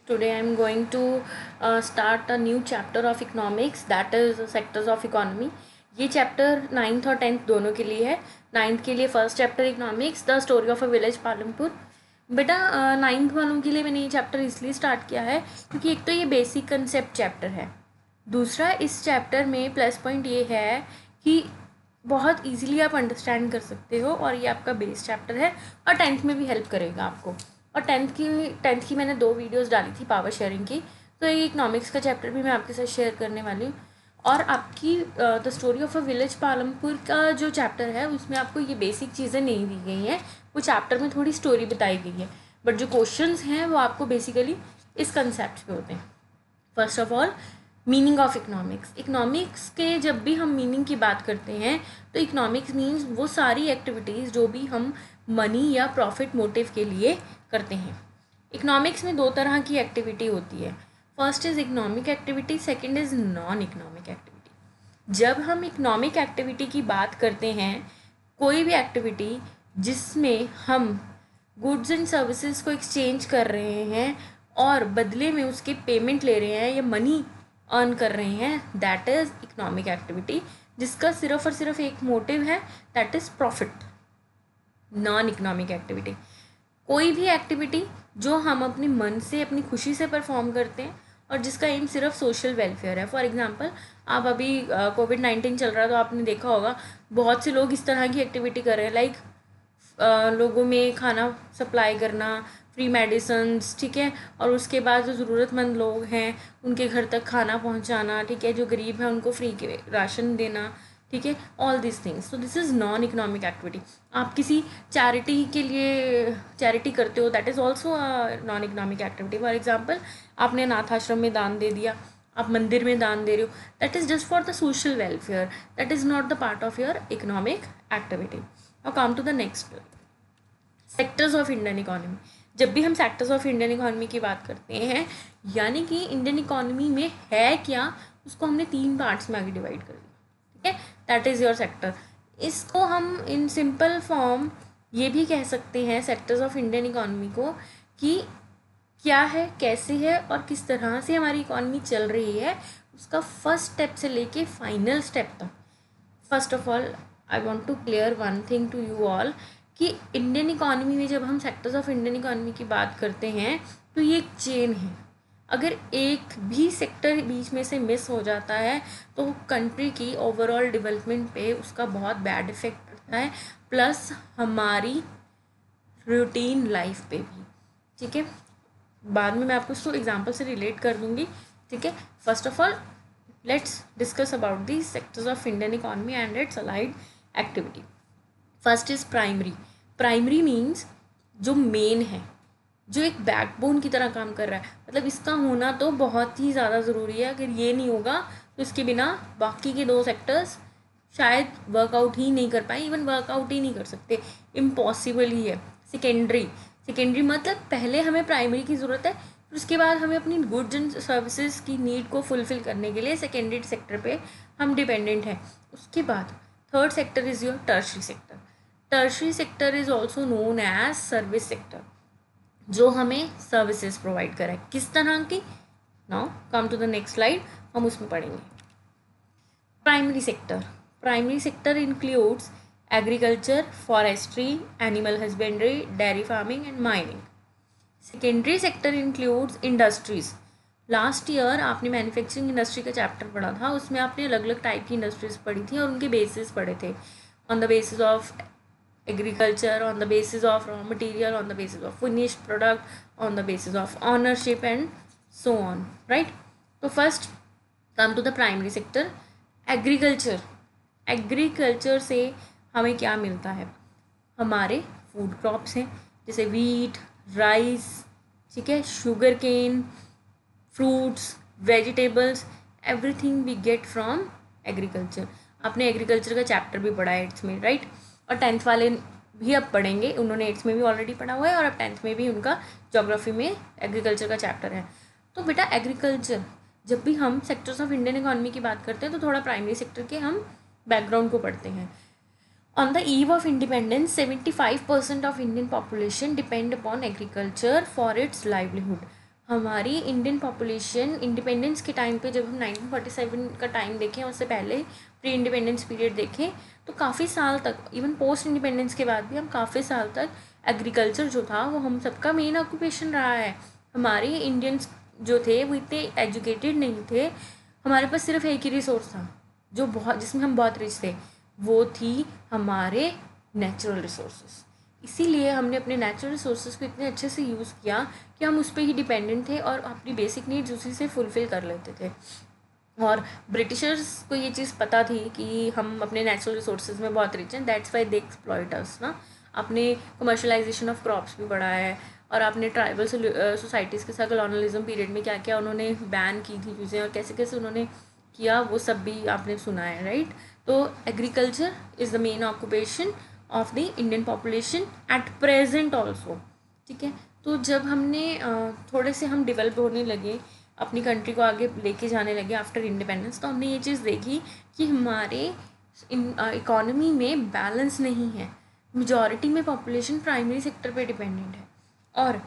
Today I am going to start a new chapter of economics, that is sectors of economy. ये chapter 9th और 10th दोनों के लिए है. 9th के लिए first chapter economics, the story of a village Palampur. बेटा 9th वालों के लिए मैंने ये चैप्टर इसलिए स्टार्ट किया है क्योंकि एक तो ये बेसिक कंसेप्ट चैप्टर है. दूसरा, इस चैप्टर में प्लस पॉइंट ये है कि बहुत इजीली आप अंडरस्टैंड कर सकते हो और ये आपका बेस चैप्टर है और 10th में भी हेल्प करेगा आपको. और टेंथ की मैंने 2 वीडियोस डाली थी पावर शेयरिंग की, तो ये इकोनॉमिक्स का चैप्टर भी मैं आपके साथ शेयर करने वाली हूँ. और आपकी the story of a village Palampur का जो चैप्टर है उसमें आपको ये बेसिक चीज़ें नहीं दी गई हैं. वो चैप्टर में थोड़ी स्टोरी बताई गई है, बट जो क्वेश्चंस हैं वो आपको बेसिकली इस कंसेप्ट पे होते हैं. First of all, meaning of economics. Economics के जब भी हम मीनिंग की बात करते हैं तो इकोनॉमिक्स मीन्स वो सारी एक्टिविटीज़ जो भी हम मनी या प्रॉफिट मोटिव के लिए करते हैं. इकोनॉमिक्स में 2 तरह की एक्टिविटी होती है. First is economic activity, second is non economic activity. जब हम इकोनॉमिक एक्टिविटी की बात करते हैं, कोई भी एक्टिविटी जिसमें हम गुड्स एंड सर्विसेज को एक्सचेंज कर रहे हैं और बदले में उसके पेमेंट ले रहे हैं या मनी अर्न कर रहे हैं, दैट इज़ इकोनॉमिक एक्टिविटी, जिसका सिर्फ और सिर्फ एक मोटिव है, that is profit. Non economic activity कोई भी एक्टिविटी जो हम अपने मन से अपनी खुशी से परफॉर्म करते हैं और जिसका एम सिर्फ सोशल वेलफेयर है. फॉर एग्जांपल, आप अभी कोविड-19 चल रहा है तो आपने देखा होगा बहुत से लोग इस तरह की एक्टिविटी कर रहे हैं, लाइक लोगों में खाना सप्लाई करना, फ्री मेडिसन्स, ठीक है, और उसके बाद जो ज़रूरतमंद लोग हैं उनके घर तक खाना पहुंचाना, ठीक है, जो गरीब हैं उनको फ्री के राशन देना, ठीक है, ऑल दिस थिंग्स. तो this is non economic activity. आप किसी चैरिटी के लिए चैरिटी करते हो, that is also non economic activity. For example, आपने अनाथ आश्रम में दान दे दिया, आप मंदिर में दान दे रहे हो, that is just for the social welfare, that is not the part of your economic activity. Now come to the next, sectors of Indian economy. जब भी हम सेक्टर्स ऑफ इंडियन इकोनॉमी की बात करते हैं, यानी कि इंडियन इकोनॉमी में है क्या, उसको हमने 3 पार्ट्स में आगे डिवाइड कर दिया, ठीक है, दैट इज़ योर सेक्टर. इसको हम इन सिंपल फॉर्म ये भी कह सकते हैं सेक्टर्स ऑफ इंडियन इकोनॉमी को कि क्या है, कैसे है और किस तरह से हमारी इकोनॉमी चल रही है, उसका फर्स्ट स्टेप से लेके फाइनल स्टेप तक. First of all, I want to clear one thing to you all कि इंडियन इकोनॉमी में जब हम सेक्टर्स ऑफ इंडियन इकोनॉमी की बात करते हैं तो ये एक चेन है. अगर एक भी सेक्टर बीच में से मिस हो जाता है तो कंट्री की ओवरऑल डेवलपमेंट पे उसका बहुत बैड इफेक्ट पड़ता है, प्लस हमारी रूटीन लाइफ पे भी, ठीक है. बाद में मैं आपको इसको एग्जांपल से रिलेट कर दूंगी, ठीक है. First of all, let's discuss about the sectors of Indian economy and it's allied activity. First is primary. Primary means जो मेन है, जो एक बैकबोन की तरह काम कर रहा है, मतलब इसका होना तो बहुत ही ज़्यादा ज़रूरी है. अगर ये नहीं होगा तो इसके बिना बाकी के 2 सेक्टर्स शायद वर्कआउट ही नहीं कर पाए, इवन वर्कआउट ही नहीं कर सकते, इम्पॉसिबल ही है. सेकेंडरी. सेकेंडरी मतलब पहले हमें प्राइमरी की ज़रूरत है, फिर उसके बाद हमें अपनी गुड्स एंड सर्विसेज की नीड को फुलफ़िल करने के लिए सेकेंडरी सेक्टर पे हम डिपेंडेंट हैं. उसके बाद third sector is your tertiary sector. Tertiary sector is also known as service sector, जो हमें सर्विसेज प्रोवाइड करे. किस तरह की? Now come to the next slide, हम उसमें पढ़ेंगे. Primary sector. Primary sector includes agriculture, forestry, animal husbandry, dairy farming and mining. Secondary sector includes industries. Last year आपने मैन्युफैक्चरिंग इंडस्ट्री का चैप्टर पढ़ा था, उसमें आपने अलग अलग टाइप की इंडस्ट्रीज पढ़ी थी और उनके बेसिस पढ़े थे, on the basis of agriculture, on the basis of raw material, on the basis of finished product, on the basis of ownership and so on, right? So first come to the primary sector, agriculture. Agriculture से हमें क्या मिलता है? हमारे food crops हैं, जैसे wheat, rice, ठीक है, sugar cane, fruits, vegetables, everything we get from agriculture. आपने एग्रीकल्चर का चैप्टर भी पढ़ा है 8th में, राइट? और 10th वाले भी अब पढ़ेंगे, उन्होंने 8th में भी ऑलरेडी पढ़ा हुआ है और अब 10th में भी उनका ज्योग्राफी में एग्रीकल्चर का चैप्टर है. तो बेटा एग्रीकल्चर, जब भी हम सेक्टर्स ऑफ इंडियन इकोनॉमी की बात करते हैं तो थोड़ा प्राइमरी सेक्टर के हम बैकग्राउंड को पढ़ते हैं. On the eve of independence 75% of Indian population depend upon agriculture for its livelihood. हमारी इंडियन पॉपुलेशन इंडिपेंडेंस के टाइम पे, जब हम 1947 का टाइम देखें, उससे पहले प्री इंडिपेंडेंस पीरियड देखें, तो काफ़ी साल तक, इवन पोस्ट इंडिपेंडेंस के बाद भी हम काफ़ी साल तक एग्रीकल्चर जो था वो हम सबका मेन ऑक्यूपेशन रहा है। हमारे इंडियंस जो थे वो इतने एजुकेटेड नहीं थे, हमारे पास सिर्फ एक ही रिसोर्स था जो बहुत, जिसमें हम बहुत रिच थे, वो थी हमारे नेचुरल रिसोर्सेज। इसीलिए हमने अपने नेचुरल रिसोर्सेज को इतने अच्छे से यूज़ किया कि हम उस पर ही डिपेंडेंट थे और अपनी बेसिक नीड्स उसी से फुलफ़िल कर लेते थे। और ब्रिटिशर्स को ये चीज़ पता थी कि हम अपने नेचुरल रिसोर्सेज में बहुत रिच हैं, दैट्स वाई दे एक्सप्लॉइट अस ना। आपने कमर्शलाइजेशन ऑफ क्रॉप्स भी बढ़ा है, और आपने ट्राइबल सोसाइटीज़ के साथ कॉलोनलिज्म पीरियड में क्या क्या उन्होंने बैन की थी चीज़ें और कैसे कैसे उन्होंने किया, वो सब भी आपने सुना है, राइट। तो agriculture is the main occupation of the Indian population at present also, ठीक है। तो जब हमने थोड़े से हम डेवलप होने लगे, अपनी कंट्री को आगे लेके जाने लगे आफ्टर इंडिपेंडेंस, तो हमने ये चीज़ देखी कि हमारे इकोनॉमी में बैलेंस नहीं है। मेजॉरिटी में पॉपुलेशन प्राइमरी सेक्टर पे डिपेंडेंट है और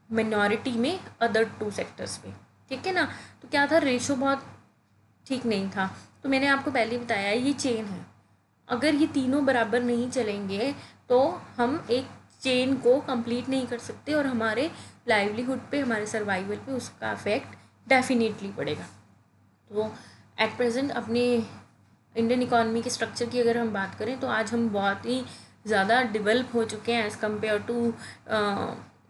मिनॉरिटी में अदर 2 सेक्टर्स पे, ठीक है ना। तो क्या था, रेशो बहुत ठीक नहीं था। तो मैंने आपको पहले ही बताया ये चेन है, अगर ये तीनों बराबर नहीं चलेंगे तो हम एक चेन को कंप्लीट नहीं कर सकते और हमारे लाइवलीहुड पे, हमारे सर्वाइवल पे उसका इफेक्ट डेफिनेटली पड़ेगा। तो एट प्रेजेंट अपने इंडियन इकॉनमी के स्ट्रक्चर की अगर हम बात करें तो आज हम बहुत ही ज़्यादा डेवलप हो चुके हैं as compare to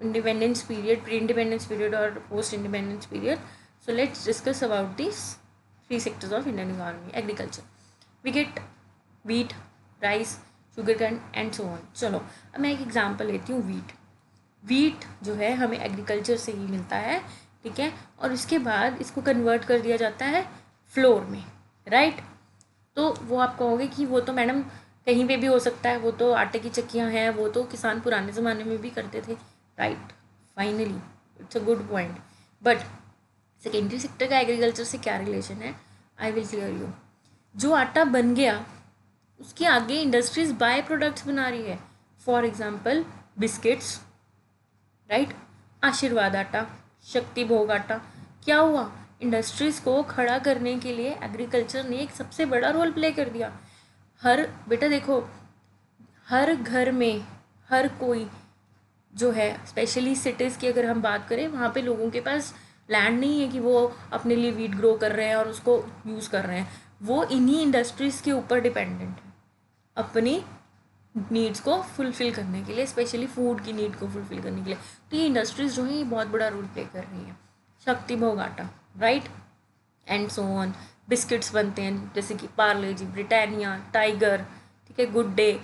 independence period, pre independence period और post independence period. So let's discuss about this 3 sectors of Indian economy. Agriculture, we get wheat, rice, sugar cane and so on. चलो अब मैं एक example लेती हूँ। Wheat जो है हमें एग्रीकल्चर से ही मिलता है, ठीक है, और उसके बाद इसको कन्वर्ट कर दिया जाता है फ्लोर में, राइट। तो वो आप कहोगे कि वो तो मैडम कहीं पे भी हो सकता है, वो तो आटे की चक्कियाँ हैं, वो तो किसान पुराने ज़माने में भी करते थे, right. Finally it's a good point, but secondary sector का एग्रीकल्चर से क्या रिलेशन है, आई विल क्लियर यू। जो आटा बन गया उसके आगे इंडस्ट्रीज बाय प्रोडक्ट्स बना रही है, फॉर एग्जाम्पल बिस्किट्स, राइट, आशीर्वाद आटा, शक्ति भोग आटा। क्या हुआ, इंडस्ट्रीज को खड़ा करने के लिए एग्रीकल्चर ने एक सबसे बड़ा रोल प्ले कर दिया। हर बेटा देखो, हर घर में हर कोई जो है, स्पेशली सिटीज़ की अगर हम बात करें, वहाँ पे लोगों के पास लैंड नहीं है कि वो अपने लिए वीट ग्रो कर रहे हैं और उसको यूज़ कर रहे हैं, वो इन्हीं इंडस्ट्रीज़ के ऊपर डिपेंडेंट है अपनी नीड्स को फुलफ़िल करने के लिए, स्पेशली फूड की नीड को फुलफ़िल करने के लिए। तो ये इंडस्ट्रीज़ जो हैं ये बहुत बड़ा रोल प्ले कर रही हैं। शक्ति भोग आटा, right, and so on. Biscuits बनते हैं जैसे कि पार्ले जी, ब्रिटानिया, टाइगर, ठीक है, Good Day,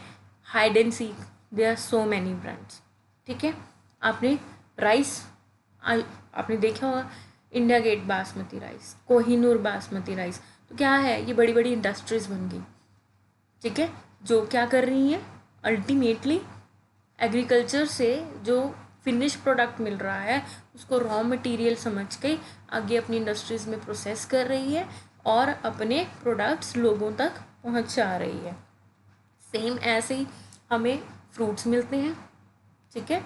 Hide and Seek, there are so many brands, ठीक है। आपने राइस आपने देखा होगा, India Gate basmati rice, Kohinoor basmati rice. तो क्या है, ये बड़ी बड़ी इंडस्ट्रीज़ बन गई, ठीक है, जो क्या कर रही हैं, अल्टीमेटली एग्रीकल्चर से जो फिनिश प्रोडक्ट मिल रहा है उसको रॉ मटेरियल समझ के आगे अपनी इंडस्ट्रीज़ में प्रोसेस कर रही है और अपने प्रोडक्ट्स लोगों तक पहुंचा रही है। सेम ऐसे ही हमें फ्रूट्स मिलते हैं, ठीक है,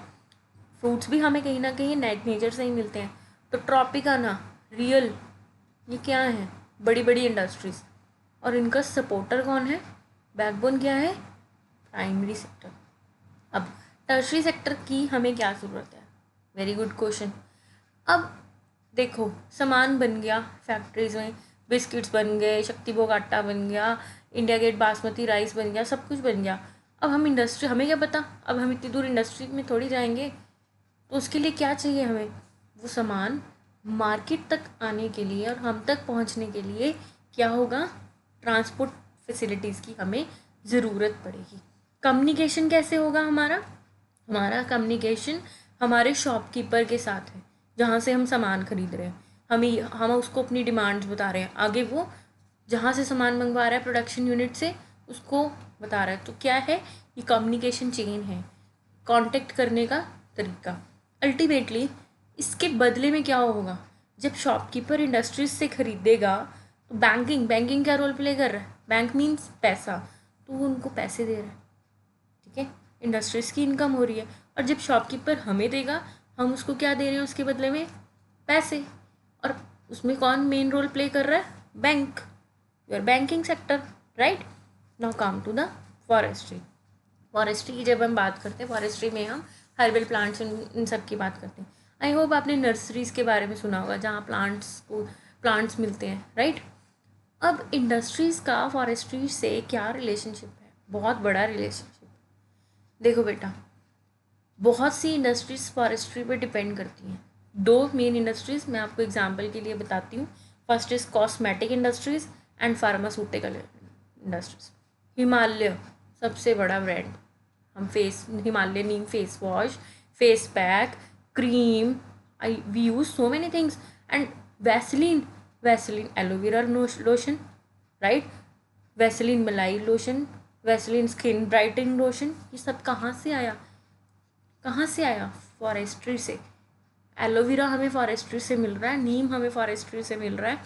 फ्रूट्स भी हमें कहीं ना कहीं नेचर से ही मिलते हैं। तो ट्रॉपिकाना, रियल, ये क्या है, बड़ी बड़ी इंडस्ट्रीज़, और इनका सपोर्टर कौन है, बैकबोन क्या है, प्राइमरी सेक्टर। अब टर्शरी सेक्टर की हमें क्या ज़रूरत है, वेरी गुड क्वेश्चन। अब देखो, सामान बन गया फैक्ट्रीज में, बिस्किट्स बन गए, शक्ति भोग आटा बन गया, इंडिया गेट बासमती राइस बन गया, सब कुछ बन गया। अब हम इंडस्ट्री, हमें क्या पता, अब हम इतनी दूर इंडस्ट्री में थोड़ी जाएंगे, तो उसके लिए क्या चाहिए हमें, वो सामान मार्केट तक आने के लिए और हम तक पहुंचने के लिए क्या होगा, ट्रांसपोर्ट फैसिलिटीज़ की हमें ज़रूरत पड़ेगी। कम्युनिकेशन कैसे होगा हमारा कम्युनिकेशन हमारे शॉपकीपर के साथ है, जहाँ से हम सामान खरीद रहे हैं, हम उसको अपनी डिमांड्स बता रहे हैं, आगे वो जहाँ से सामान मंगवा रहा है प्रोडक्शन यूनिट से उसको बता रहा है। तो क्या है, ये कम्युनिकेशन चेन है, कांटेक्ट करने का तरीका। अल्टीमेटली इसके बदले में क्या होगा, जब शॉपकीपर इंडस्ट्रीज से खरीदेगा तो बैंकिंग क्या रोल प्ले कर रहा है, बैंक मीन्स पैसा, तो वो उनको पैसे दे रहा है, ठीक है, इंडस्ट्रीज़ की इनकम हो रही है। और जब शॉपकीपर हमें देगा, हम उसको क्या दे रहे हैं उसके बदले में, पैसे। और उसमें कौन मेन रोल प्ले कर रहा है? Bank, your banking sector, right. Now come to the forestry. Forestry की जब हम बात करते हैं, फॉरेस्ट्री में हम हर्बल प्लांट्स इन सब की बात करते हैं। आई होप आपने नर्सरीज के बारे में सुना होगा जहाँ प्लांट्स मिलते हैं, राइट। अब इंडस्ट्रीज़ का फॉरेस्ट्री से क्या रिलेशनशिप है? बहुत बड़ा रिलेशनशिप। देखो बेटा, बहुत सी इंडस्ट्रीज फॉरेस्ट्री पे डिपेंड करती हैं। दो मेन इंडस्ट्रीज मैं आपको एग्जांपल के लिए बताती हूँ। First is cosmetic industries and pharmaceutical industries. Himalaya सबसे बड़ा ब्रांड, हम Himalaya neem face wash, face pack, cream, we use so many things. And Vaseline aloe vera lotion, right. Vaseline malai lotion, Vaseline skin brightening lotion, ये सब कहाँ से आया? फॉरेस्ट्री से। एलोवेरा हमें फॉरेस्ट्री से मिल रहा है, नीम हमें फॉरेस्ट्री से मिल रहा है,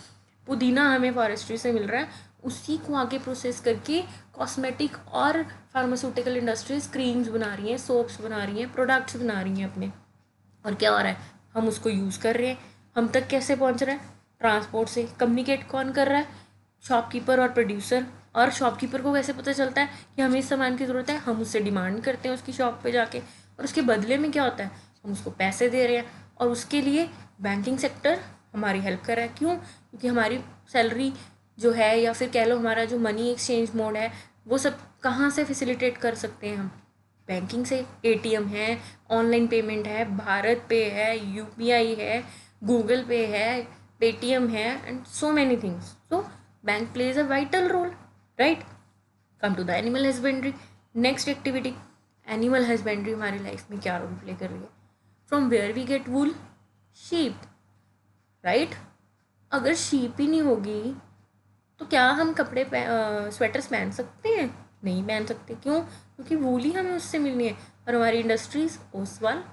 पुदीना हमें फॉरेस्ट्री से मिल रहा है। उसी को आगे प्रोसेस करके कॉस्मेटिक और फार्मास्यूटिकल इंडस्ट्रीज क्रीम्स बना रही हैं, सोप्स बना रही हैं, प्रोडक्ट्स बना रही हैं अपने। और क्या हो रहा है? हम उसको यूज़ कर रहे हैं। हम तक कैसे पहुंच रहा है? ट्रांसपोर्ट से। कम्युनिकेट कौन कर रहा है? शॉपकीपर और प्रोड्यूसर। और शॉपकीपर को कैसे पता चलता है कि हमें इस सामान की ज़रूरत है? हम उससे डिमांड करते हैं उसकी शॉप पे जाके, और उसके बदले में क्या होता है? हम उसको पैसे दे रहे हैं। और उसके लिए बैंकिंग सेक्टर हमारी हेल्प कर रहा है। क्यों? क्योंकि हमारी सैलरी जो है, या फिर कह लो हमारा जो मनी एक्सचेंज मोड है, वो सब कहाँ से फैसिलिटेट कर सकते हैं हम? बैंकिंग से। एटीएम है, ऑनलाइन पेमेंट है, भारत पे है, यूपीआई है, गूगल पे है, पेटीएम है, and so many things. So bank plays a vital role, right. Come to the animal husbandry, next activity. Animal husbandry हमारी लाइफ में क्या रोल प्ले कर रही है? From where we get wool? Sheep, right. अगर sheep ही नहीं होगी तो क्या हम स्वेटर्स पहन सकते हैं? नहीं पहन सकते। क्यों? क्योंकि वूल ही हमें उससे मिलनी है। और हमारी इंडस्ट्रीज ओसवाल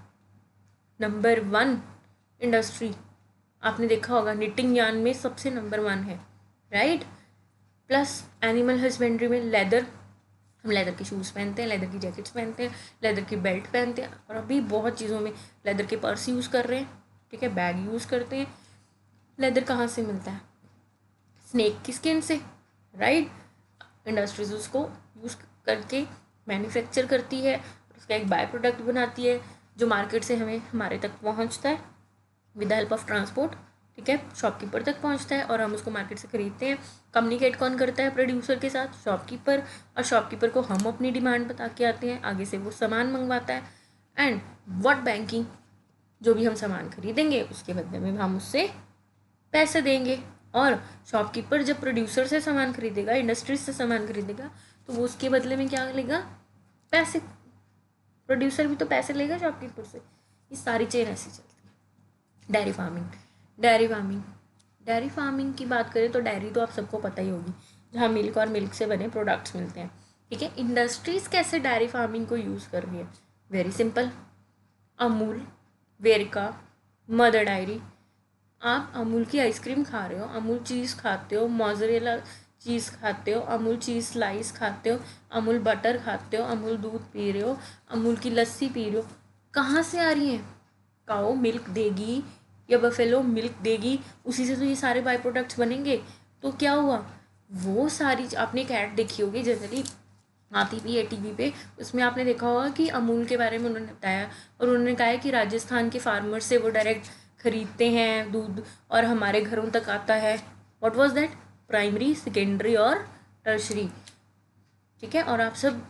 नंबर 1 इंडस्ट्री, आपने देखा होगा निटिंग यार्न में सबसे नंबर 1 है, राइट। प्लस एनिमल हस्बेंड्री में लेदर, हम लेदर के शूज़ पहनते हैं, लेदर की जैकेट्स पहनते हैं, लेदर की बेल्ट पहनते हैं, और अभी बहुत चीज़ों में लेदर के पर्स यूज़ कर रहे हैं, ठीक है, बैग यूज़ करते हैं। लेदर कहाँ से मिलता है? स्नेक की स्किन से, राइट। इंडस्ट्रीज उसको यूज़ करके मैन्युफैक्चर करती है, उसका एक बाय प्रोडक्ट बनाती है जो मार्केट से हमारे तक पहुंचता है with the help of transport, ठीक है, शॉपकीपर तक पहुंचता है और हम उसको मार्केट से खरीदते हैं। कम्युनिकेट कौन करता है प्रोड्यूसर के साथ? शॉपकीपर। और शॉपकीपर को हम अपनी डिमांड बता के आते हैं, आगे से वो सामान मंगवाता है। एंड व्हाट बैंकिंग, जो भी हम सामान खरीदेंगे उसके बदले में हम उससे पैसे देंगे। और शॉपकीपर जब प्रोड्यूसर से सामान खरीदेगा, इंडस्ट्रीज से सामान खरीदेगा, तो वो उसके बदले में क्या लेगा? पैसे। प्रोड्यूसर भी तो पैसे लेगा शॉपकीपर से। ये सारी चेन ऐसी चलती है। डेयरी फार्मिंग की बात करें तो डेयरी तो आप सबको पता ही होगी, जहाँ मिल्क और मिल्क से बने प्रोडक्ट्स मिलते हैं, ठीक है। इंडस्ट्रीज कैसे डेयरी फार्मिंग को यूज़ कर रही है? Very simple. Amul, Verka, Mother Dairy. आप अमूल की आइसक्रीम खा रहे हो, अमूल चीज़ खाते हो, मोज़रेला चीज़ खाते हो, अमूल चीज़ स्लाइस खाते हो, अमूल बटर खाते हो, अमूल दूध पी रहे हो, अमूल की लस्सी पी रहे हो। कहाँ से आ रही हैं? काओ मिल्क देगी या बफेलो मिल्क देगी, उसी से तो ये सारे बाई प्रोडक्ट्स बनेंगे। तो क्या हुआ? वो सारी आपने एक ऐड देखी होगी, जनरली आती भी है टीवी पे, उसमें आपने देखा होगा कि अमूल के बारे में उन्होंने बताया, और उन्होंने कहा है कि राजस्थान के फार्मर से वो डायरेक्ट खरीदते हैं दूध और हमारे घरों तक आता है। What was that? Primary, secondary और टर्शरी, ठीक है। और आप सब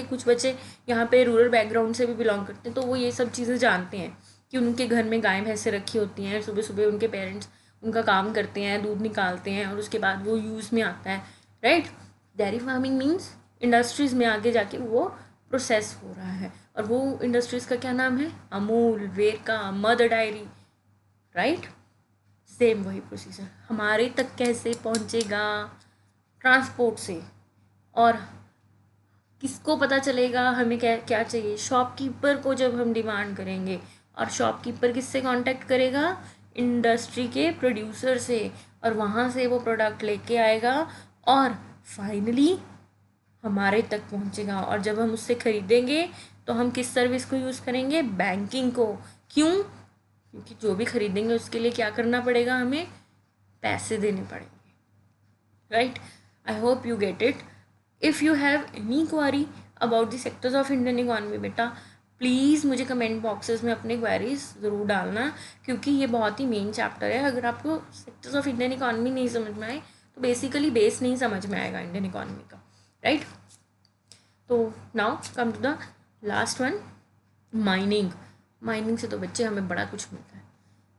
कुछ बच्चे यहाँ पे रूरल बैकग्राउंड से भी बिलोंग करते हैं, तो वो ये सब चीज़ें जानते हैं कि उनके घर में गाय भैंसें रखी होती हैं, सुबह सुबह उनके पेरेंट्स उनका काम करते हैं, दूध निकालते हैं और उसके बाद वो यूज़ में आता है, right. Dairy farming means industries में आगे जाके वो प्रोसेस हो रहा है, और वो इंडस्ट्रीज़ का क्या नाम है? Amul, Verka, mother diary, right. Same वही प्रोसीजर हमारे तक कैसे पहुंचेगा? ट्रांसपोर्ट से। और किसको पता चलेगा हमें क्या क्या चाहिए? शॉपकीपर को जब हम डिमांड करेंगे, और शॉपकीपर किससे कांटेक्ट करेगा? इंडस्ट्री के प्रोड्यूसर से, और वहाँ से वो प्रोडक्ट लेके आएगा और फाइनली हमारे तक पहुँचेगा। और जब हम उससे ख़रीदेंगे तो हम किस सर्विस को यूज़ करेंगे? बैंकिंग को। क्यों? क्योंकि जो भी खरीदेंगे उसके लिए क्या करना पड़ेगा, हमें पैसे देने पड़ेंगे, right. I hope you get it. If you have any query about the sectors of Indian economy बेटा, प्लीज़ मुझे कमेंट बॉक्सेस में अपने क्वेरीज ज़रूर डालना, क्योंकि ये बहुत ही मेन चैप्टर है। अगर आपको सेक्टर्स ऑफ इंडियन इकॉनमी नहीं समझ में आए तो बेसिकली बेस नहीं समझ में आएगा इंडियन इकॉनमी का, राइट। तो now come to the last one, mining. Mining से तो बच्चे हमें बड़ा कुछ मिलता है।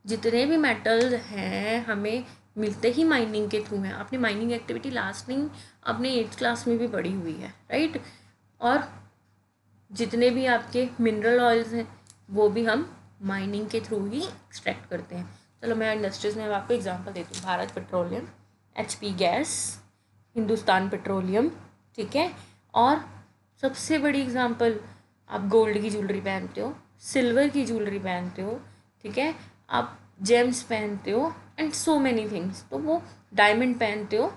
जितने भी मेटल्स हैं हमें मिलते ही माइनिंग के थ्रू हैं। आपने माइनिंग एक्टिविटी लास्ट नहीं अपने 8th क्लास में भी पढ़ी हुई है, राइट। और जितने भी आपके मिनरल ऑयल्स हैं वो भी हम माइनिंग के थ्रू ही एक्सट्रैक्ट करते हैं। चलो मैं इंडस्ट्रीज़ में आपको एग्जांपल देती हूँ। Bharat petroleum, HP gas, Hindustan petroleum, ठीक है। और सबसे बड़ी एग्जांपल, आप गोल्ड की ज्वेलरी पहनते हो, सिल्वर की ज्वेलरी पहनते हो, ठीक है, आप जेम्स पहनते हो एंड सो मैनी थिंग्स, तो वो डायमंड पहनते हो,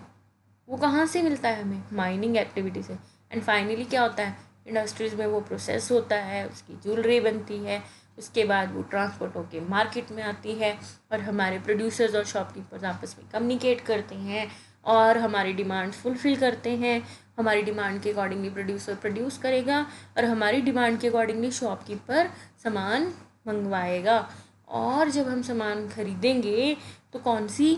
वो कहाँ से मिलता है हमें, माइनिंग एक्टिविटी से। एंड फाइनली क्या होता है, इंडस्ट्रीज़ में वो प्रोसेस होता है, उसकी ज्वेलरी बनती है, उसके बाद वो ट्रांसपोर्ट होके मार्केट में आती है और हमारे प्रोड्यूसर्स और शॉपकीपर्स आपस में कम्युनिकेट करते हैं और हमारी डिमांड फुलफ़िल करते हैं। हमारी डिमांड के अकॉर्डिंगली प्रोड्यूसर प्रोड्यूस करेगा और हमारी डिमांड के अकॉर्डिंगली शॉपकीपर सामान मंगवाएगा। और जब हम सामान खरीदेंगे तो कौन सी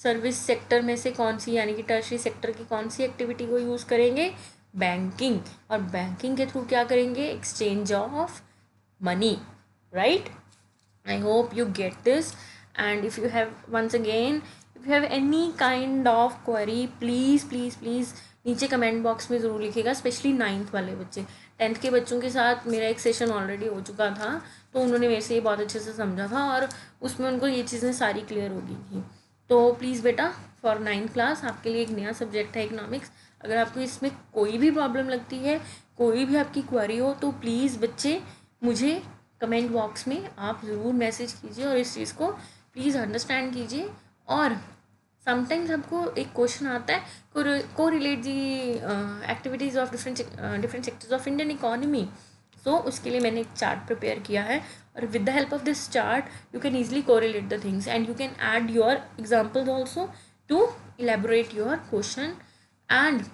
सर्विस सेक्टर में से कौन सी, यानी कि टर्शरी सेक्टर की कौन सी एक्टिविटी को यूज़ करेंगे, बैंकिंग। और बैंकिंग के थ्रू क्या करेंगे, exchange of money, right. I hope you get this, and if you have, once again, if you have any kind of query, please नीचे कमेंट बॉक्स में ज़रूर लिखिएगा। स्पेशली 9th वाले बच्चे, 10th के बच्चों के साथ मेरा एक सेशन ऑलरेडी हो चुका था, तो उन्होंने मेरे से ये बहुत अच्छे से समझा था और उसमें उनको ये चीज़ें सारी क्लियर हो गई थी। तो प्लीज़ बेटा, फॉर 9th क्लास आपके लिए एक नया सब्जेक्ट है इकोनॉमिक्स। अगर आपको इसमें कोई भी प्रॉब्लम लगती है, कोई भी आपकी क्वेरी हो, तो प्लीज़ बच्चे मुझे कमेंट बॉक्स में आप ज़रूर मैसेज कीजिए और इस चीज़ को प्लीज़ अंडरस्टैंड कीजिए। और समटाइम्स आपको एक क्वेश्चन आता है, को relate the activities of different sectors of Indian economy. So उसके लिए मैंने एक चार्ट प्रिपेयर किया है और with the help of this chart you can easily correlate the things and you can add your examples also to elaborate your question and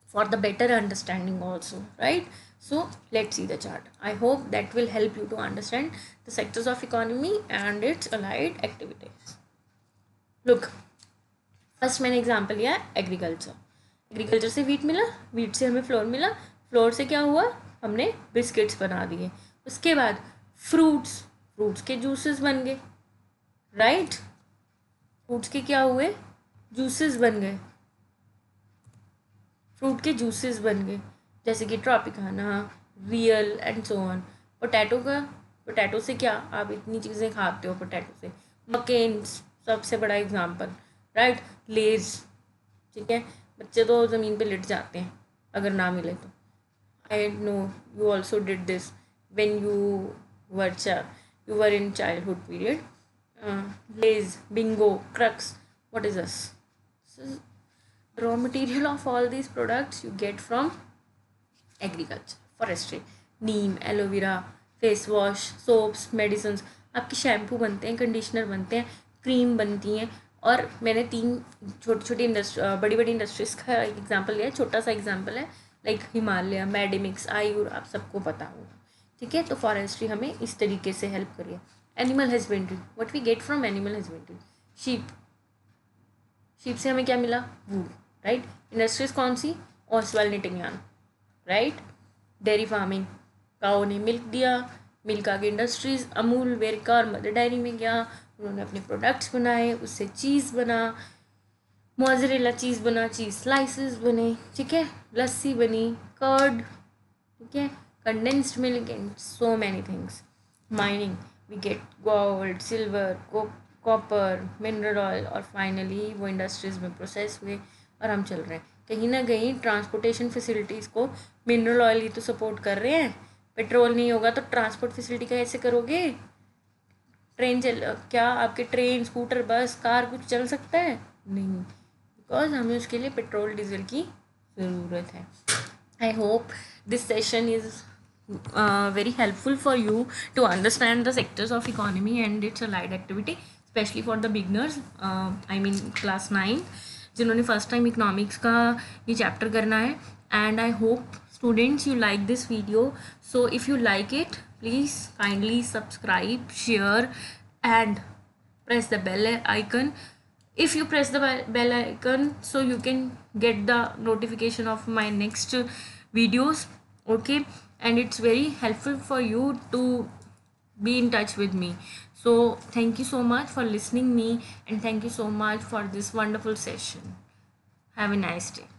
for the better understanding also, right? So let's see the chart. I hope that will help you to understand the sectors of economy and its allied activities. Look, first मैंने example लिया agriculture. Agriculture से wheat मिला, wheat से हमें floor मिला, floor से क्या हुआ, हमने बिस्किट्स बना दिए। उसके बाद फ्रूट्स, फ्रूट्स के जूसेस बन गए, राइट। फ्रूट्स के क्या हुए, जूसेस बन गए, फ्रूट के जूसेस बन गए, जैसे कि Tropicana, real and so on. Potato का, पोटैटो से क्या आप इतनी चीज़ें खाते हो, पोटैटो से मकेन्स सबसे बड़ा एग्जांपल, राइट। लेज, ठीक है, बच्चे तो ज़मीन पे लेट जाते हैं अगर ना मिले तो। I know you also did this when you were in childhood period. Lay's, Bingo, Crax, what is this? This is raw material of all these products you get from agriculture, forestry, Neem, aloe vera, face wash, soaps, medicine, आपके shampoo बनते हैं, conditioner बनते हैं, cream बनती हैं। और मैंने 3 छोटी छोटी बड़ी बड़ी इंडस्ट्रीज़ का एग्जांपल लिया है, छोटा सा एग्जांपल है लाइक हिमालय, मेडिमिक्स, आयुर, आप सबको पता होगा, ठीक है। तो फॉरेस्ट्री हमें इस तरीके से हेल्प करिए। Animal husbandry, what we get from animal husbandry, sheep, sheep से हमें क्या मिला, वूल, राइट। इंडस्ट्रीज कौन सी, Oswal knitting yarn, right. Dairy farming, cow ने मिल्क दिया, मिल्क आगे इंडस्ट्रीज, अमूल, वेरका और मदर डायरी में गया, उन्होंने अपने प्रोडक्ट्स बनाए, उससे चीज़ बना, मोज़रेला चीज़ बना, चीज़ स्लाइसेस बने, ठीक है, लस्सी बनी, कर्ड, ठीक है, condensed milk and so many things. Mining, we get gold, silver, copper, mineral oil, और फाइनली वो इंडस्ट्रीज़ में प्रोसेस हुए और हम चल रहे हैं। कहीं ना कहीं ट्रांसपोर्टेशन फैसिलिटीज़ को मिनरल ऑयल ही तो सपोर्ट कर रहे हैं। पेट्रोल नहीं होगा तो ट्रांसपोर्ट फैसिलिटी कैसे करोगे, ट्रेन चल, क्या आपके ट्रेन, स्कूटर, बस, कार कुछ चल सकता है, नहीं, बिकॉज हमें उसके लिए पेट्रोल डीजल की ज़रूरत है। I hope this session is very helpful for you to understand the sectors of economy and its allied activity, especially for the beginners, I mean class 9, जिन्होंने फर्स्ट टाइम इकोनॉमिक्स का ये chapter करना है. And I hope students you like this video. So if you like it, please kindly subscribe, share and press the bell icon. If you press the bell icon, so you can get the notification of my next videos. Okay, and it's very helpful for you to be in touch with me. So thank you so much for listening me, and thank you so much for this wonderful session. Have a nice day.